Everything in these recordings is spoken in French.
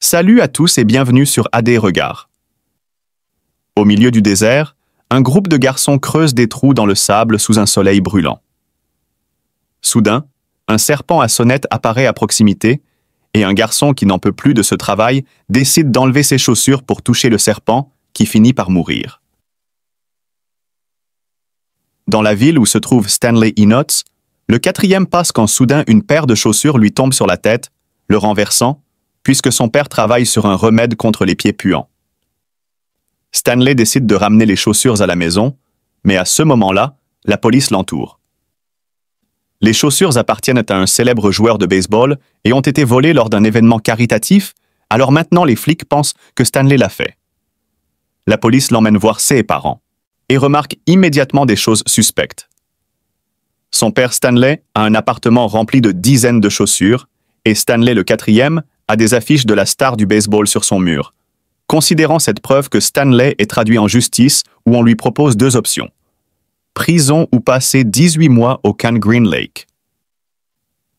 Salut à tous et bienvenue sur AD Regard. Au milieu du désert, un groupe de garçons creuse des trous dans le sable sous un soleil brûlant. Soudain, un serpent à sonnette apparaît à proximité et un garçon qui n'en peut plus de ce travail décide d'enlever ses chaussures pour toucher le serpent qui finit par mourir. Dans la ville où se trouve Stanley Enots, le quatrième passe quand soudain une paire de chaussures lui tombe sur la tête, le renversant, puisque son père travaille sur un remède contre les pieds puants. Stanley décide de ramener les chaussures à la maison, mais à ce moment-là, la police l'entoure. Les chaussures appartiennent à un célèbre joueur de baseball et ont été volées lors d'un événement caritatif, alors maintenant les flics pensent que Stanley l'a fait. La police l'emmène voir ses parents et remarque immédiatement des choses suspectes. Son père Stanley a un appartement rempli de dizaines de chaussures et Stanley le quatrième a des affiches de la star du baseball sur son mur, considérant cette preuve que Stanley est traduit en justice où on lui propose deux options. Prison ou passer 18 mois au camp Green Lake.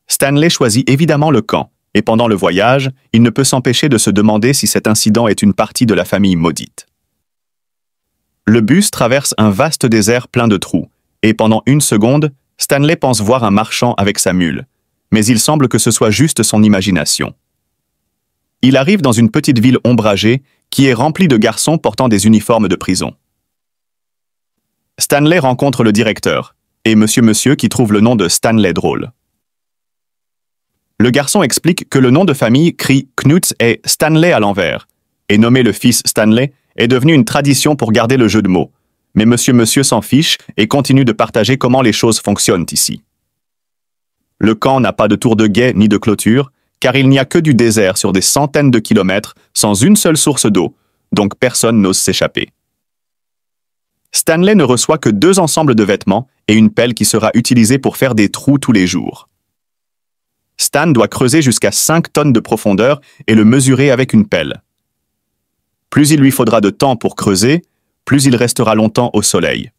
Stanley choisit évidemment le camp, et pendant le voyage, il ne peut s'empêcher de se demander si cet incident est une partie de la famille maudite. Le bus traverse un vaste désert plein de trous, et pendant une seconde, Stanley pense voir un marchand avec sa mule, mais il semble que ce soit juste son imagination. Il arrive dans une petite ville ombragée qui est remplie de garçons portant des uniformes de prison. Stanley rencontre le directeur, et Monsieur qui trouve le nom de Stanley drôle. Le garçon explique que le nom de famille crie Knut est Stanley à l'envers, et nommer le fils Stanley est devenu une tradition pour garder le jeu de mots, mais Monsieur s'en fiche et continue de partager comment les choses fonctionnent ici. Le camp n'a pas de tour de guet ni de clôture, car il n'y a que du désert sur des centaines de kilomètres sans une seule source d'eau, donc personne n'ose s'échapper. Stanley ne reçoit que 2 ensembles de vêtements et une pelle qui sera utilisée pour faire des trous tous les jours. Stan doit creuser jusqu'à 5 tonnes de profondeur et le mesurer avec une pelle. Plus il lui faudra de temps pour creuser, plus il restera longtemps au soleil.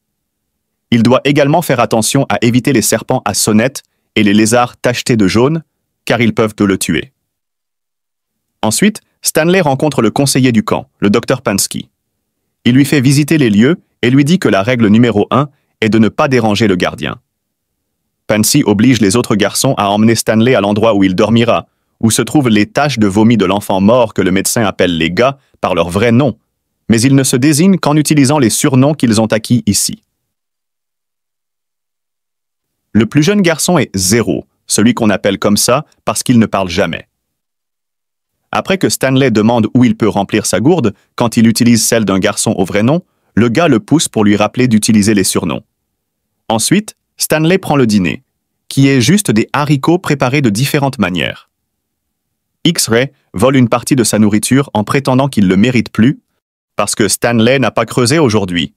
Il doit également faire attention à éviter les serpents à sonnette et les lézards tachetés de jaune, car ils peuvent le tuer. Ensuite, Stanley rencontre le conseiller du camp, le Dr Pansky. Il lui fait visiter les lieux et lui dit que la règle numéro 1 est de ne pas déranger le gardien. Pansy oblige les autres garçons à emmener Stanley à l'endroit où il dormira, où se trouvent les taches de vomi de l'enfant mort que le médecin appelle les gars par leur vrai nom, mais ils ne se désignent qu'en utilisant les surnoms qu'ils ont acquis ici. Le plus jeune garçon est Zéro, celui qu'on appelle comme ça parce qu'il ne parle jamais. Après que Stanley demande où il peut remplir sa gourde, quand il utilise celle d'un garçon au vrai nom, le gars le pousse pour lui rappeler d'utiliser les surnoms. Ensuite, Stanley prend le dîner, qui est juste des haricots préparés de différentes manières. X-Ray vole une partie de sa nourriture en prétendant qu'il ne le mérite plus, parce que Stanley n'a pas creusé aujourd'hui.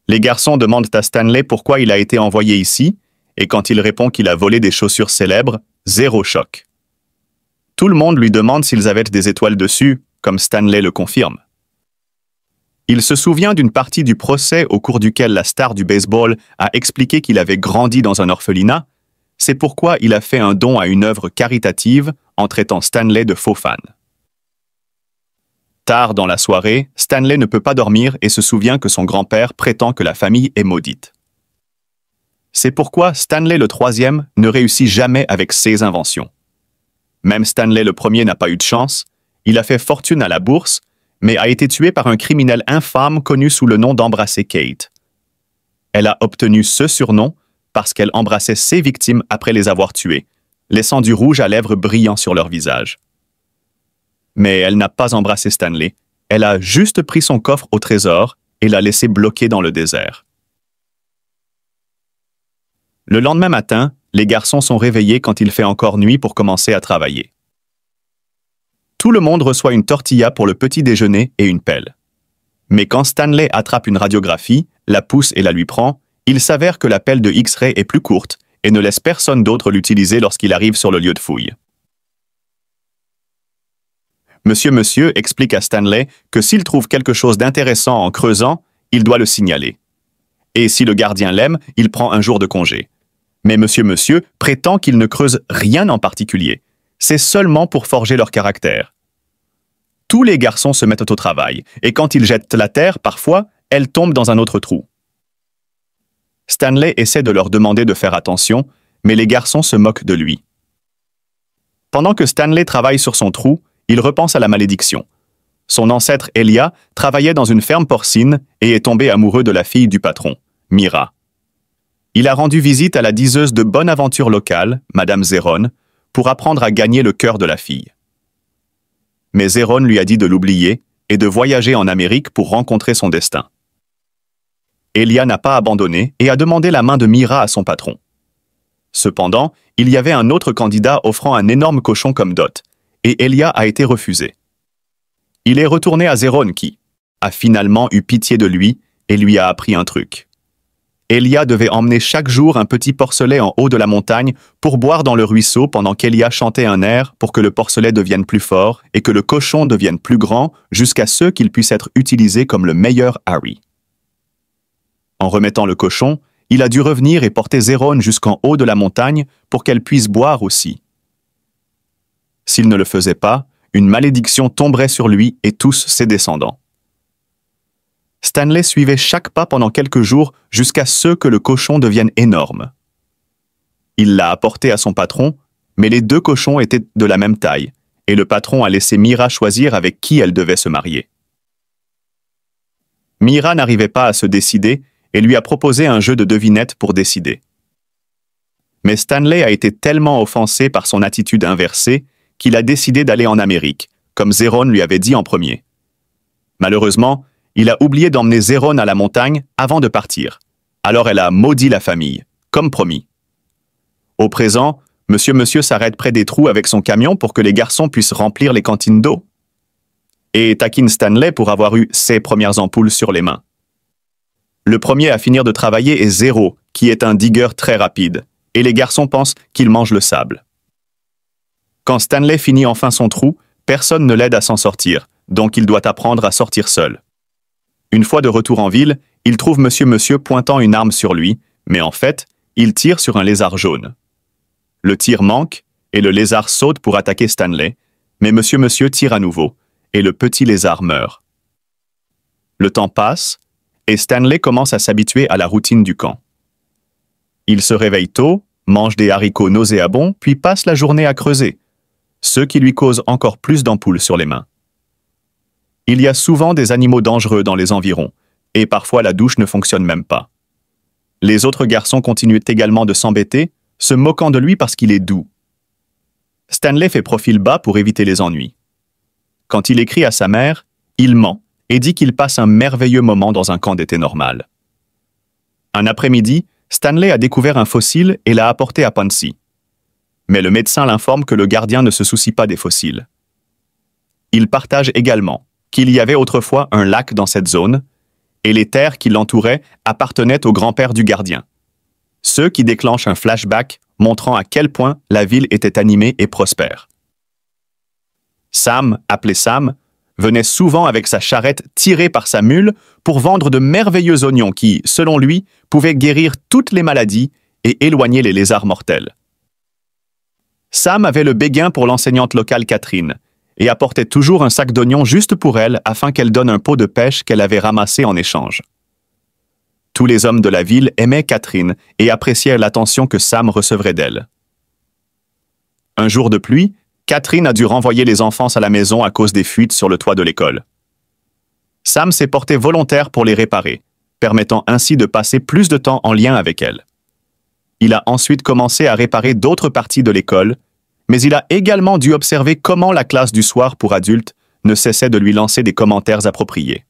Les garçons demandent à Stanley pourquoi il a été envoyé ici, et quand il répond qu'il a volé des chaussures célèbres, zéro choc. Tout le monde lui demande s'ils avaient des étoiles dessus, comme Stanley le confirme. Il se souvient d'une partie du procès au cours duquel la star du baseball a expliqué qu'il avait grandi dans un orphelinat. C'est pourquoi il a fait un don à une œuvre caritative en traitant Stanley de faux fan. Tard dans la soirée, Stanley ne peut pas dormir et se souvient que son grand-père prétend que la famille est maudite. C'est pourquoi Stanley le troisième ne réussit jamais avec ses inventions. Même Stanley le premier n'a pas eu de chance, il a fait fortune à la bourse, mais a été tué par un criminel infâme connu sous le nom d'Embrasser Kate. Elle a obtenu ce surnom parce qu'elle embrassait ses victimes après les avoir tuées, laissant du rouge à lèvres brillant sur leur visage. Mais elle n'a pas embrassé Stanley, elle a juste pris son coffre au trésor et l'a laissé bloqué dans le désert. Le lendemain matin, les garçons sont réveillés quand il fait encore nuit pour commencer à travailler. Tout le monde reçoit une tortilla pour le petit déjeuner et une pelle. Mais quand Stanley attrape une radiographie, la pousse et la lui prend, il s'avère que la pelle de X-Ray est plus courte et ne laisse personne d'autre l'utiliser lorsqu'il arrive sur le lieu de fouille. Monsieur explique à Stanley que s'il trouve quelque chose d'intéressant en creusant, il doit le signaler. Et si le gardien l'aime, il prend un jour de congé. Mais Monsieur prétend qu'il ne creuse rien en particulier. C'est seulement pour forger leur caractère. tous les garçons se mettent au travail, et quand ils jettent la terre, parfois, elle tombe dans un autre trou. Stanley essaie de leur demander de faire attention, mais les garçons se moquent de lui. Pendant que Stanley travaille sur son trou, il repense à la malédiction. Son ancêtre Elia travaillait dans une ferme porcine et est tombé amoureux de la fille du patron, Mira. Il a rendu visite à la diseuse de bonne aventure locale, Madame Zéron, pour apprendre à gagner le cœur de la fille. Mais Zéron lui a dit de l'oublier et de voyager en Amérique pour rencontrer son destin. Elia n'a pas abandonné et a demandé la main de Mira à son patron. Cependant, il y avait un autre candidat offrant un énorme cochon comme dot, et Elia a été refusé. Il est retourné à Zéron qui a finalement eu pitié de lui et lui a appris un truc. Elia devait emmener chaque jour un petit porcelet en haut de la montagne pour boire dans le ruisseau pendant qu'Elia chantait un air pour que le porcelet devienne plus fort et que le cochon devienne plus grand jusqu'à ce qu'il puisse être utilisé comme le meilleur Harry. En remettant le cochon, il a dû revenir et porter Zéron jusqu'en haut de la montagne pour qu'elle puisse boire aussi. S'il ne le faisait pas, une malédiction tomberait sur lui et tous ses descendants. Stanley suivait chaque pas pendant quelques jours jusqu'à ce que le cochon devienne énorme. Il l'a apporté à son patron, mais les deux cochons étaient de la même taille, et le patron a laissé Mira choisir avec qui elle devait se marier. Mira n'arrivait pas à se décider et lui a proposé un jeu de devinette pour décider. Mais Stanley a été tellement offensé par son attitude inversée qu'il a décidé d'aller en Amérique, comme Zéron lui avait dit en premier. Malheureusement, il a oublié d'emmener Zéron à la montagne avant de partir. Alors elle a maudit la famille, comme promis. Au présent, Monsieur s'arrête près des trous avec son camion pour que les garçons puissent remplir les cantines d'eau. Et taquine Stanley pour avoir eu ses premières ampoules sur les mains. Le premier à finir de travailler est Zéro, qui est un digger très rapide, et les garçons pensent qu'il mange le sable. Quand Stanley finit enfin son trou, personne ne l'aide à s'en sortir, donc il doit apprendre à sortir seul. Une fois de retour en ville, il trouve Monsieur pointant une arme sur lui, mais en fait, il tire sur un lézard jaune. Le tir manque, et le lézard saute pour attaquer Stanley, mais Monsieur tire à nouveau, et le petit lézard meurt. Le temps passe, et Stanley commence à s'habituer à la routine du camp. Il se réveille tôt, mange des haricots nauséabonds, puis passe la journée à creuser, ce qui lui cause encore plus d'ampoules sur les mains. Il y a souvent des animaux dangereux dans les environs, et parfois la douche ne fonctionne même pas. Les autres garçons continuent également de s'embêter, se moquant de lui parce qu'il est doux. Stanley fait profil bas pour éviter les ennuis. Quand il écrit à sa mère, il ment et dit qu'il passe un merveilleux moment dans un camp d'été normal. Un après-midi, Stanley a découvert un fossile et l'a apporté à Pansy. Mais le médecin l'informe que le gardien ne se soucie pas des fossiles. Il partage également qu'il y avait autrefois un lac dans cette zone, et les terres qui l'entouraient appartenaient au grand-père du gardien. Ce qui déclenche un flashback montrant à quel point la ville était animée et prospère. Sam, appelé Sam, venait souvent avec sa charrette tirée par sa mule pour vendre de merveilleux oignons qui, selon lui, pouvaient guérir toutes les maladies et éloigner les lézards mortels. Sam avait le béguin pour l'enseignante locale Catherine et apportait toujours un sac d'oignons juste pour elle afin qu'elle donne un pot de pêche qu'elle avait ramassé en échange. Tous les hommes de la ville aimaient Catherine et appréciaient l'attention que Sam recevrait d'elle. Un jour de pluie, Catherine a dû renvoyer les enfants à la maison à cause des fuites sur le toit de l'école. Sam s'est porté volontaire pour les réparer, permettant ainsi de passer plus de temps en lien avec elle. Il a ensuite commencé à réparer d'autres parties de l'école, mais il a également dû observer comment la classe du soir pour adultes ne cessait de lui lancer des commentaires appropriés.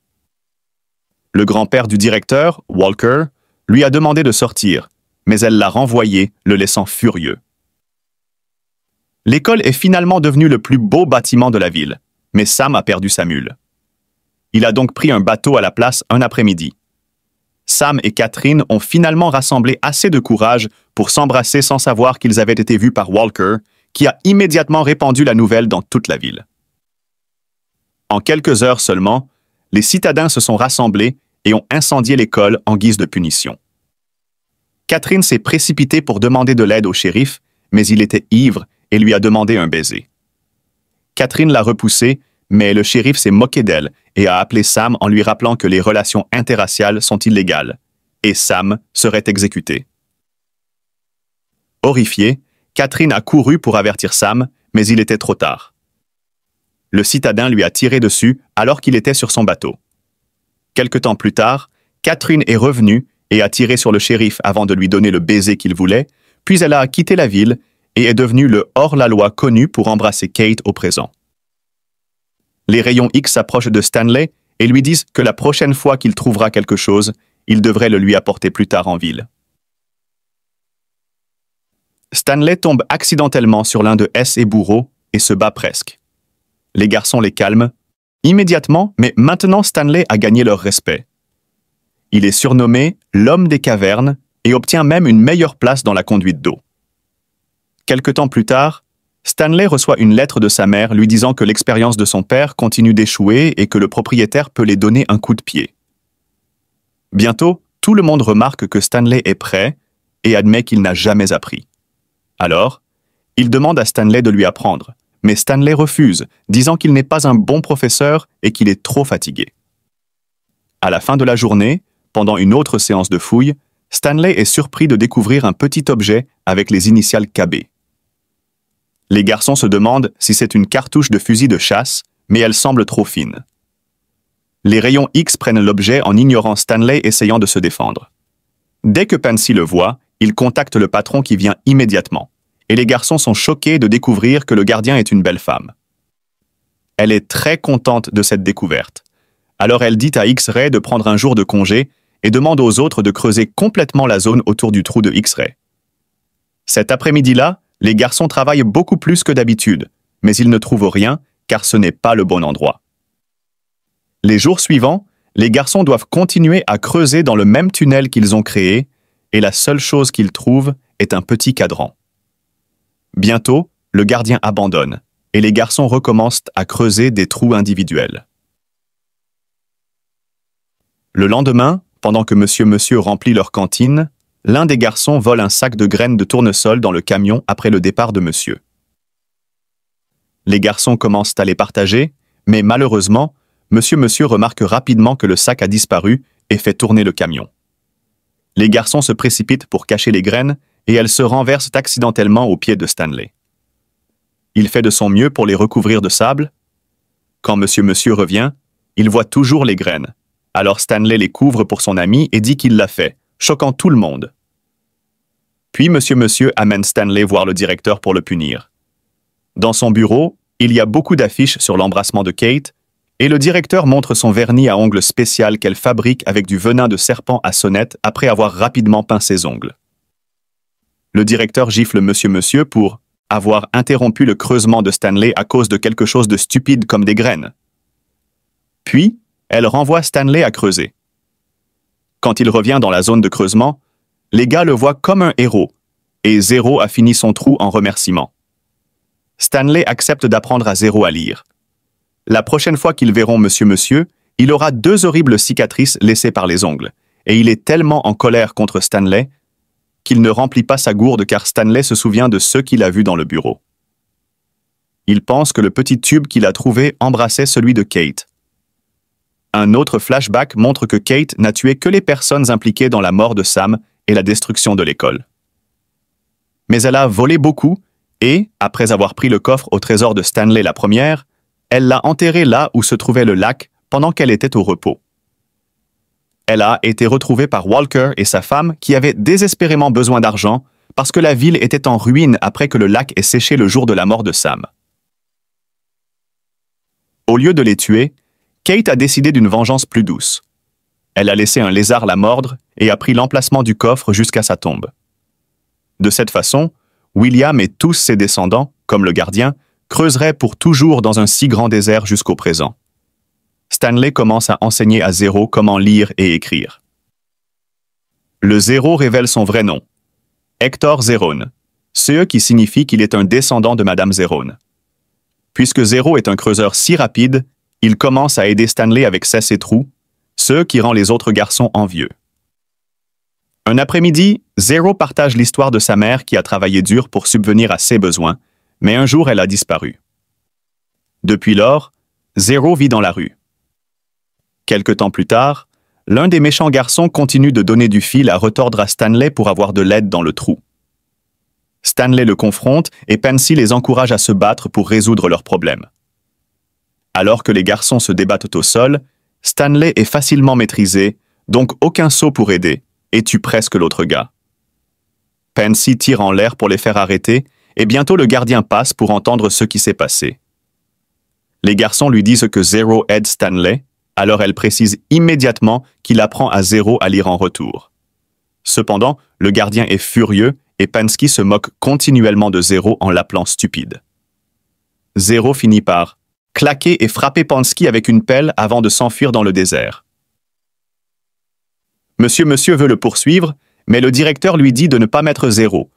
Le grand-père du directeur, Walker, lui a demandé de sortir, mais elle l'a renvoyé, le laissant furieux. L'école est finalement devenue le plus beau bâtiment de la ville, mais Sam a perdu sa mule. Il a donc pris un bateau à la place un après-midi. Sam et Catherine ont finalement rassemblé assez de courage pour s'embrasser sans savoir qu'ils avaient été vus par Walker, qui a immédiatement répandu la nouvelle dans toute la ville. En quelques heures seulement, les citadins se sont rassemblés et ont incendié l'école en guise de punition. Catherine s'est précipitée pour demander de l'aide au shérif, mais il était ivre et lui a demandé un baiser. Catherine l'a repoussé, mais le shérif s'est moqué d'elle et a appelé Sam en lui rappelant que les relations interraciales sont illégales, et Sam serait exécuté. Horrifiée, Catherine a couru pour avertir Sam, mais il était trop tard. Le citadin lui a tiré dessus alors qu'il était sur son bateau. Quelque temps plus tard, Catherine est revenue et a tiré sur le shérif avant de lui donner le baiser qu'il voulait, puis elle a quitté la ville et est devenue le hors-la-loi connu pour embrasser Kate au présent. Les rayons X s'approchent de Stanley et lui disent que la prochaine fois qu'il trouvera quelque chose, il devrait le lui apporter plus tard en ville. Stanley tombe accidentellement sur l'un de S et Bourreau et se bat presque. Les garçons les calment immédiatement, mais maintenant Stanley a gagné leur respect. Il est surnommé l'homme des cavernes et obtient même une meilleure place dans la conduite d'eau. Quelque temps plus tard, Stanley reçoit une lettre de sa mère lui disant que l'expérience de son père continue d'échouer et que le propriétaire peut les donner un coup de pied. Bientôt, tout le monde remarque que Stanley est prêt et admet qu'il n'a jamais appris. Alors, il demande à Stanley de lui apprendre, mais Stanley refuse, disant qu'il n'est pas un bon professeur et qu'il est trop fatigué. À la fin de la journée, pendant une autre séance de fouilles, Stanley est surpris de découvrir un petit objet avec les initiales KB. Les garçons se demandent si c'est une cartouche de fusil de chasse, mais elle semble trop fine. Les rayons X prennent l'objet en ignorant Stanley essayant de se défendre. Dès que Pansy le voit, il contacte le patron qui vient immédiatement, et les garçons sont choqués de découvrir que le gardien est une belle femme. Elle est très contente de cette découverte. Alors elle dit à X-Ray de prendre un jour de congé et demande aux autres de creuser complètement la zone autour du trou de X-Ray. Cet après-midi-là, les garçons travaillent beaucoup plus que d'habitude, mais ils ne trouvent rien car ce n'est pas le bon endroit. Les jours suivants, les garçons doivent continuer à creuser dans le même tunnel qu'ils ont créé et la seule chose qu'ils trouvent est un petit cadran. Bientôt, le gardien abandonne et les garçons recommencent à creuser des trous individuels. Le lendemain, pendant que Monsieur remplit leur cantine, l'un des garçons vole un sac de graines de tournesol dans le camion après le départ de Monsieur. Les garçons commencent à les partager, mais malheureusement, Monsieur remarque rapidement que le sac a disparu et fait tourner le camion. Les garçons se précipitent pour cacher les graines et elles se renversent accidentellement aux pieds de Stanley. Il fait de son mieux pour les recouvrir de sable. Quand Monsieur revient, il voit toujours les graines. Alors Stanley les couvre pour son ami et dit qu'il l'a fait, choquant tout le monde. Puis Monsieur amène Stanley voir le directeur pour le punir. Dans son bureau, il y a beaucoup d'affiches sur l'embrassement de Kate, et le directeur montre son vernis à ongles spécial qu'elle fabrique avec du venin de serpent à sonnette après avoir rapidement peint ses ongles. Le directeur gifle Monsieur pour avoir interrompu le creusement de Stanley à cause de quelque chose de stupide comme des graines. Puis, elle renvoie Stanley à creuser. Quand il revient dans la zone de creusement, les gars le voient comme un héros, et Zéro a fini son trou en remerciement. Stanley accepte d'apprendre à Zéro à lire. La prochaine fois qu'ils verront Monsieur, il aura 2 horribles cicatrices laissées par les ongles, et il est tellement en colère contre Stanley qu'il ne remplit pas sa gourde car Stanley se souvient de ceux qu'il a vus dans le bureau. Il pense que le petit tube qu'il a trouvé embrassait celui de Kate. Un autre flashback montre que Kate n'a tué que les personnes impliquées dans la mort de Sam et la destruction de l'école. Mais elle a volé beaucoup et, après avoir pris le coffre au trésor de Stanley la première, elle l'a enterré là où se trouvait le lac pendant qu'elle était au repos. Elle a été retrouvée par Walker et sa femme qui avaient désespérément besoin d'argent parce que la ville était en ruine après que le lac ait séché le jour de la mort de Sam. Au lieu de les tuer, Kate a décidé d'une vengeance plus douce. Elle a laissé un lézard la mordre et a pris l'emplacement du coffre jusqu'à sa tombe. De cette façon, William et tous ses descendants, comme le gardien, creuseraient pour toujours dans un si grand désert jusqu'au présent. Stanley commence à enseigner à Zéro comment lire et écrire. Le Zéro révèle son vrai nom, Hector Zérone, ce qui signifie qu'il est un descendant de Madame Zérone. Puisque Zéro est un creuseur si rapide, il commence à aider Stanley avec ses trous, ce qui rend les autres garçons envieux. Un après-midi, Zéro partage l'histoire de sa mère qui a travaillé dur pour subvenir à ses besoins, mais un jour elle a disparu. Depuis lors, Zero vit dans la rue. Quelque temps plus tard, l'un des méchants garçons continue de donner du fil à retordre à Stanley pour avoir de l'aide dans le trou. Stanley le confronte et Pansy les encourage à se battre pour résoudre leurs problèmes. Alors que les garçons se débattent au sol, Stanley est facilement maîtrisé, donc aucun saut pour aider, et tue presque l'autre gars. Pansy tire en l'air pour les faire arrêter, et bientôt le gardien passe pour entendre ce qui s'est passé. Les garçons lui disent que Zero aide Stanley, alors elle précise immédiatement qu'il apprend à Zero à lire en retour. Cependant, le gardien est furieux et Pansy se moque continuellement de Zero en l'appelant stupide. Zero finit par claquer et frapper Pansy avec une pelle avant de s'enfuir dans le désert. Monsieur veut le poursuivre, mais le directeur lui dit de ne pas mettre Zero.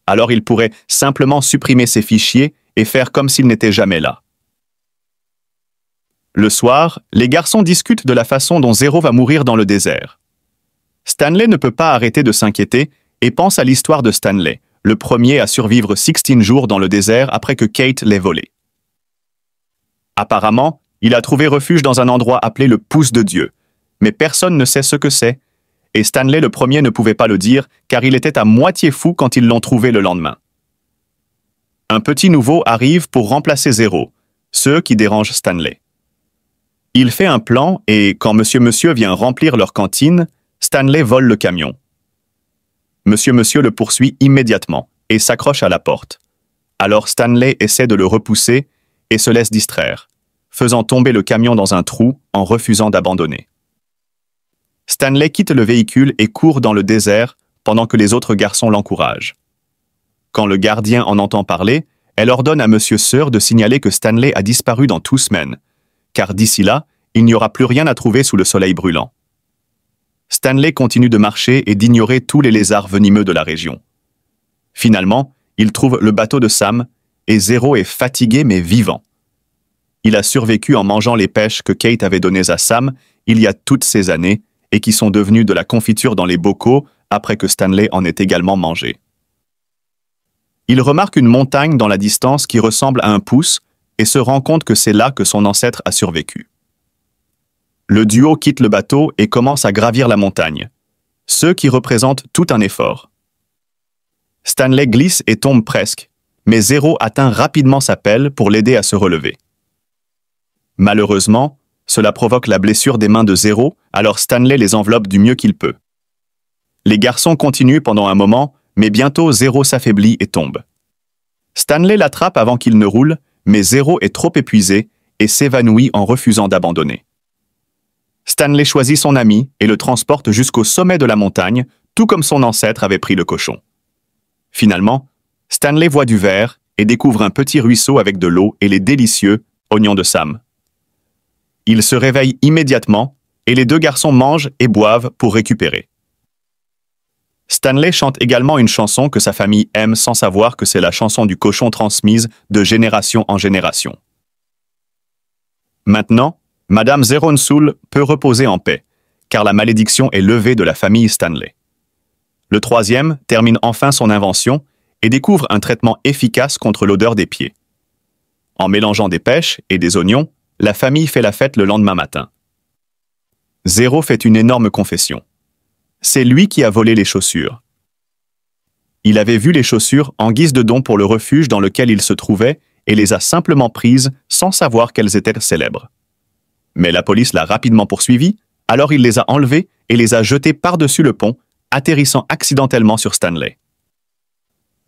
Alors il pourrait simplement supprimer ses fichiers et faire comme s'il n'était jamais là. Le soir, les garçons discutent de la façon dont Zero va mourir dans le désert. Stanley ne peut pas arrêter de s'inquiéter et pense à l'histoire de Stanley, le premier à survivre 16 jours dans le désert après que Kate l'ait volé. Apparemment, il a trouvé refuge dans un endroit appelé le Pouce de Dieu, mais personne ne sait ce que c'est, et Stanley le premier ne pouvait pas le dire car il était à moitié fou quand ils l'ont trouvé le lendemain. Un petit nouveau arrive pour remplacer Zero, ceux qui dérangent Stanley. Il fait un plan et, quand Monsieur vient remplir leur cantine, Stanley vole le camion. Monsieur le poursuit immédiatement et s'accroche à la porte. Alors Stanley essaie de le repousser et se laisse distraire, faisant tomber le camion dans un trou en refusant d'abandonner. Stanley quitte le véhicule et court dans le désert pendant que les autres garçons l'encouragent. Quand le gardien en entend parler, elle ordonne à Monsieur Sir de signaler que Stanley a disparu dans 2 semaines, car d'ici là, il n'y aura plus rien à trouver sous le soleil brûlant. Stanley continue de marcher et d'ignorer tous les lézards venimeux de la région. Finalement, il trouve le bateau de Sam, et Zero est fatigué mais vivant. Il a survécu en mangeant les pêches que Kate avait données à Sam il y a toutes ces années et qui sont devenues de la confiture dans les bocaux après que Stanley en ait également mangé. Il remarque une montagne dans la distance qui ressemble à un pouce et se rend compte que c'est là que son ancêtre a survécu. Le duo quitte le bateau et commence à gravir la montagne, ce qui représente tout un effort. Stanley glisse et tombe presque, mais Zero atteint rapidement sa pelle pour l'aider à se relever. Malheureusement, cela provoque la blessure des mains de Zero, alors Stanley les enveloppe du mieux qu'il peut. Les garçons continuent pendant un moment, mais bientôt Zero s'affaiblit et tombe. Stanley l'attrape avant qu'il ne roule, mais Zero est trop épuisé et s'évanouit en refusant d'abandonner. Stanley choisit son ami et le transporte jusqu'au sommet de la montagne, tout comme son ancêtre avait pris le cochon. Finalement, Stanley voit du vert et découvre un petit ruisseau avec de l'eau et les délicieux oignons de Sam. Il se réveille immédiatement et les 2 garçons mangent et boivent pour récupérer. Stanley chante également une chanson que sa famille aime sans savoir que c'est la chanson du cochon transmise de génération en génération. Maintenant, Madame Zeronsoul peut reposer en paix, car la malédiction est levée de la famille Stanley. Le 3e termine enfin son invention et découvre un traitement efficace contre l'odeur des pieds. En mélangeant des pêches et des oignons, la famille fait la fête le lendemain matin. Zero fait une énorme confession. C'est lui qui a volé les chaussures. Il avait vu les chaussures en guise de don pour le refuge dans lequel il se trouvait et les a simplement prises sans savoir qu'elles étaient célèbres. Mais la police l'a rapidement poursuivi, alors il les a enlevées et les a jetées par-dessus le pont, atterrissant accidentellement sur Stanley.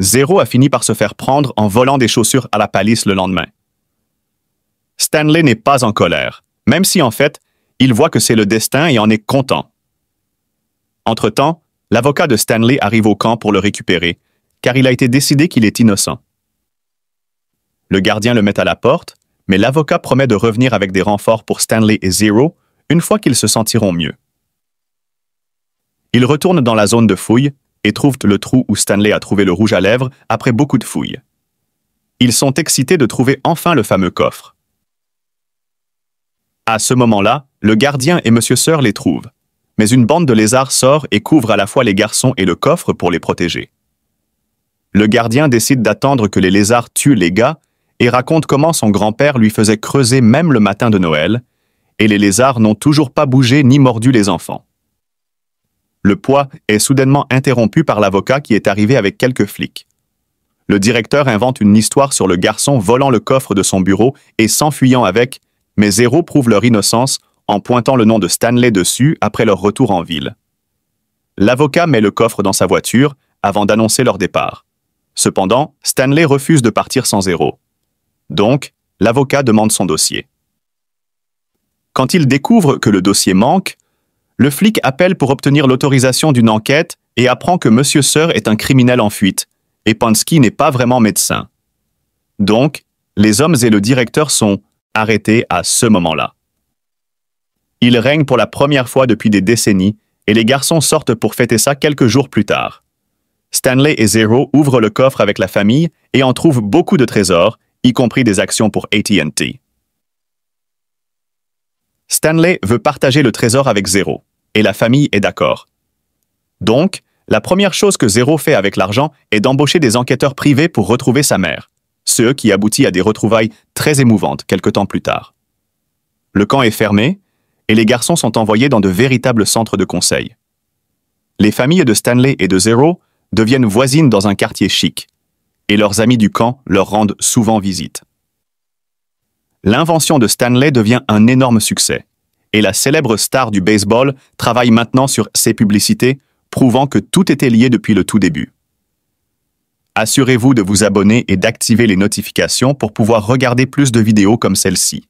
Zero a fini par se faire prendre en volant des chaussures à la palisse le lendemain. Stanley n'est pas en colère, même si en fait, il voit que c'est le destin et en est content. Entre-temps, l'avocat de Stanley arrive au camp pour le récupérer, car il a été décidé qu'il est innocent. Le gardien le met à la porte, mais l'avocat promet de revenir avec des renforts pour Stanley et Zero une fois qu'ils se sentiront mieux. Ils retournent dans la zone de fouille et trouvent le trou où Stanley a trouvé le rouge à lèvres après beaucoup de fouilles. Ils sont excités de trouver enfin le fameux coffre. À ce moment-là, le gardien et Monsieur Sir les trouvent, mais une bande de lézards sort et couvre à la fois les garçons et le coffre pour les protéger. Le gardien décide d'attendre que les lézards tuent les gars et raconte comment son grand-père lui faisait creuser même le matin de Noël, et les lézards n'ont toujours pas bougé ni mordu les enfants. Le poids est soudainement interrompu par l'avocat qui est arrivé avec quelques flics. Le directeur invente une histoire sur le garçon volant le coffre de son bureau et s'enfuyant avec, mais Zero prouve leur innocence en pointant le nom de Stanley dessus après leur retour en ville. L'avocat met le coffre dans sa voiture avant d'annoncer leur départ. Cependant, Stanley refuse de partir sans Zero. Donc, l'avocat demande son dossier. Quand il découvre que le dossier manque, le flic appelle pour obtenir l'autorisation d'une enquête et apprend que M. Sir est un criminel en fuite, et Pansky n'est pas vraiment médecin. Donc, les hommes et le directeur sont arrêtés à ce moment-là. Il règne pour la première fois depuis des décennies, et les garçons sortent pour fêter ça quelques jours plus tard. Stanley et Zero ouvrent le coffre avec la famille et en trouvent beaucoup de trésors, y compris des actions pour AT&T. Stanley veut partager le trésor avec Zero, et la famille est d'accord. Donc, la première chose que Zero fait avec l'argent est d'embaucher des enquêteurs privés pour retrouver sa mère, ce qui aboutit à des retrouvailles très émouvantes quelque temps plus tard. Le camp est fermé, et les garçons sont envoyés dans de véritables centres de conseil. Les familles de Stanley et de Zero deviennent voisines dans un quartier chic, et leurs amis du camp leur rendent souvent visite. L'invention de Stanley devient un énorme succès, et la célèbre star du baseball travaille maintenant sur ses publicités, prouvant que tout était lié depuis le tout début. Assurez-vous de vous abonner et d'activer les notifications pour pouvoir regarder plus de vidéos comme celle-ci.